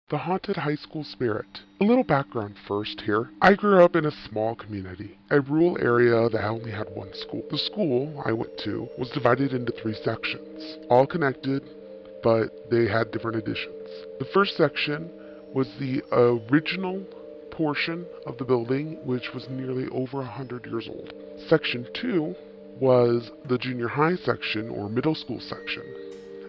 The Haunted High School Spirit. A little background first here. I grew up in a small community, a rural area that only had one school. The school I went to was divided into 3 sections, all connected, but they had different additions. The first section was the original portion of the building, which was nearly over 100 years old. Section 2 was the junior high section or middle school section.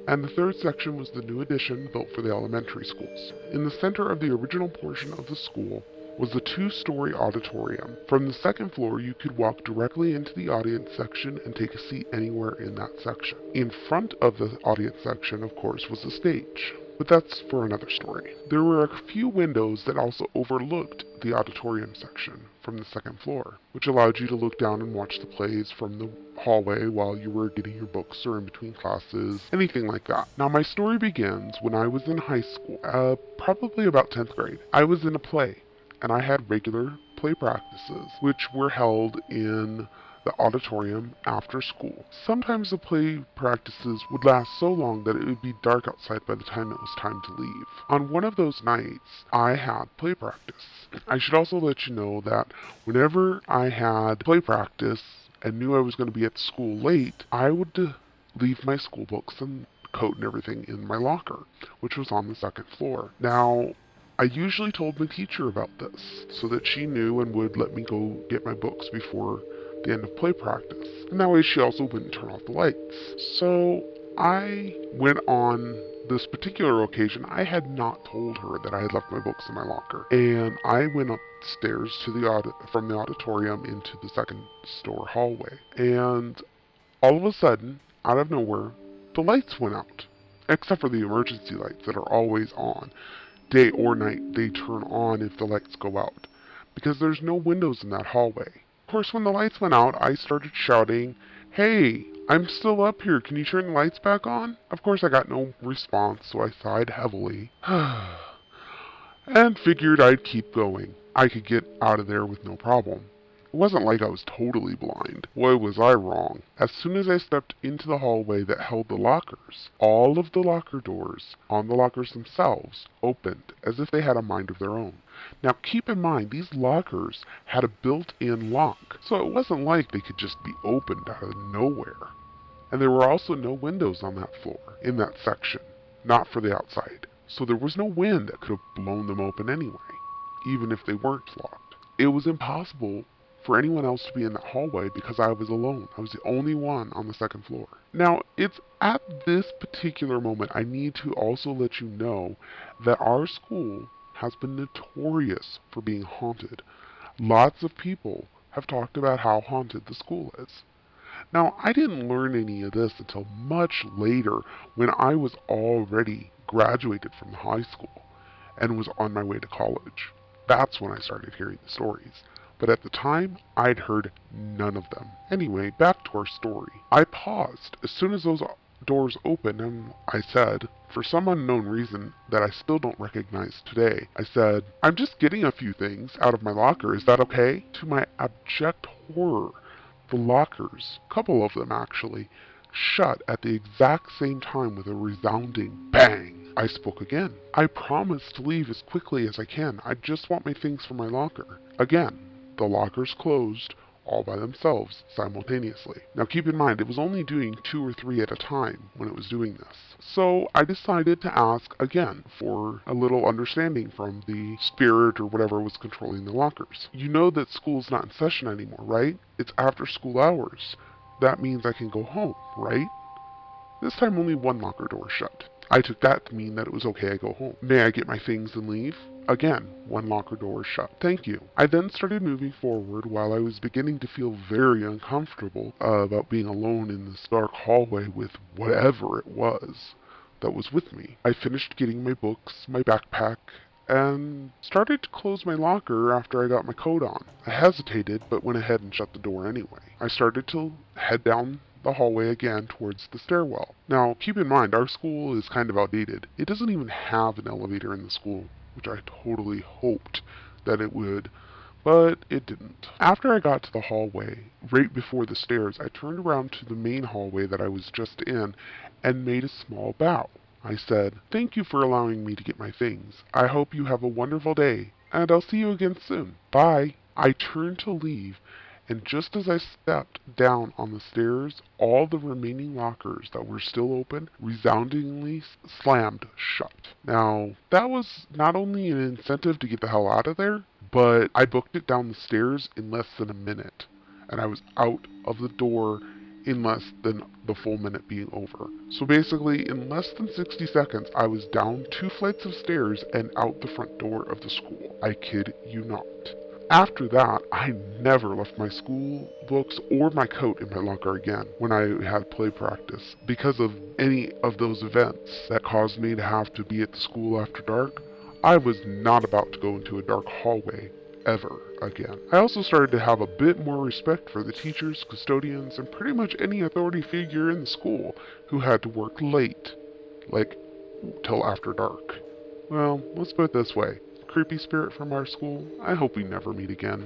And the third section was the new addition built for the elementary schools. In the center of the original portion of the school was the 2-story auditorium. From the second floor, you could walk directly into the audience section and take a seat anywhere in that section. In front of the audience section, of course, was the stage. But that's for another story. There were a few windows that also overlooked the auditorium section from the second floor, which allowed you to look down and watch the plays from the hallway while you were getting your books or in between classes, anything like that. Now, my story begins when I was in high school, probably about 10th grade. I was in a play, and I had regular play practices, which were held in the auditorium after school. Sometimes the play practices would last so long that it would be dark outside by the time it was time to leave. On one of those nights, I had play practice. I should also let you know that whenever I had play practice and knew I was going to be at school late, I would leave my school books and coat and everything in my locker, which was on the second floor. Now, I usually told my teacher about this so that she knew and would let me go get my books before the end of play practice. And that way she also wouldn't turn off the lights. So I went on this particular occasion. I had not told her that I had left my books in my locker. And I went upstairs to from the auditorium into the second store hallway. And all of a sudden, out of nowhere, the lights went out. Except for the emergency lights that are always on. Day or night, they turn on if the lights go out. Because there's no windows in that hallway. Of course, when the lights went out, I started shouting, "Hey, I'm still up here. Can you turn the lights back on?" Of course, I got no response, so I sighed heavily and figured I'd keep going. I could get out of there with no problem. It wasn't like I was totally blind. Boy, was I wrong. As soon as I stepped into the hallway that held the lockers, all of the locker doors on the lockers themselves opened as if they had a mind of their own. Now keep in mind, these lockers had a built-in lock, so it wasn't like they could just be opened out of nowhere. And there were also no windows on that floor, in that section, not for the outside. So there was no wind that could have blown them open anyway, even if they weren't locked. It was impossible for anyone else to be in that hallway because I was alone. I was the only one on the second floor. Now, it's at this particular moment I need to also let you know that our school has been notorious for being haunted. Lots of people have talked about how haunted the school is. Now, I didn't learn any of this until much later when I was already graduated from high school and was on my way to college. That's when I started hearing the stories. But at the time, I'd heard none of them. Anyway, back to our story. I paused as soon as those doors opened and I said, for some unknown reason that I still don't recognize today, I said, "I'm just getting a few things out of my locker. Is that okay?" To my abject horror, the lockers, a couple of them actually, shut at the exact same time with a resounding bang. I spoke again. "I promise to leave as quickly as I can. I just want my things from my locker." Again, the lockers closed all by themselves simultaneously. Now keep in mind, it was only doing 2 or 3 at a time when it was doing this. So I decided to ask again for a little understanding from the spirit or whatever was controlling the lockers. "You know that school's not in session anymore, right? It's after school hours. That means I can go home, right?" This time only one locker door shut. I took that to mean that it was okay I go home. "May I get my things and leave?" Again, one locker door shut. "Thank you." I then started moving forward while I was beginning to feel very uncomfortable about being alone in this dark hallway with whatever it was that was with me. I finished getting my books, my backpack, and started to close my locker after I got my coat on. I hesitated, but went ahead and shut the door anyway. I started to head down the hallway again towards the stairwell. Now, keep in mind, our school is kind of outdated. It doesn't even have an elevator in the school, which I totally hoped that it would, but it didn't. After I got to the hallway, right before the stairs, I turned around to the main hallway that I was just in and made a small bow. I said, "Thank you for allowing me to get my things. I hope you have a wonderful day, and I'll see you again soon. Bye." I turned to leave, and just as I stepped down on the stairs, all the remaining lockers that were still open resoundingly slammed shut. Now, that was not only an incentive to get the hell out of there, but I booked it down the stairs in less than a minute, and I was out of the door in less than the full minute being over. So basically, in less than 60 seconds, I was down 2 flights of stairs and out the front door of the school. I kid you not. After that, I never left my school books or my coat in my locker again when I had play practice. Because of any of those events that caused me to have to be at the school after dark, I was not about to go into a dark hallway ever again. I also started to have a bit more respect for the teachers, custodians, and pretty much any authority figure in the school who had to work late, like till after dark. Well, let's put it this way. Creepy spirit from our school, I hope we never meet again.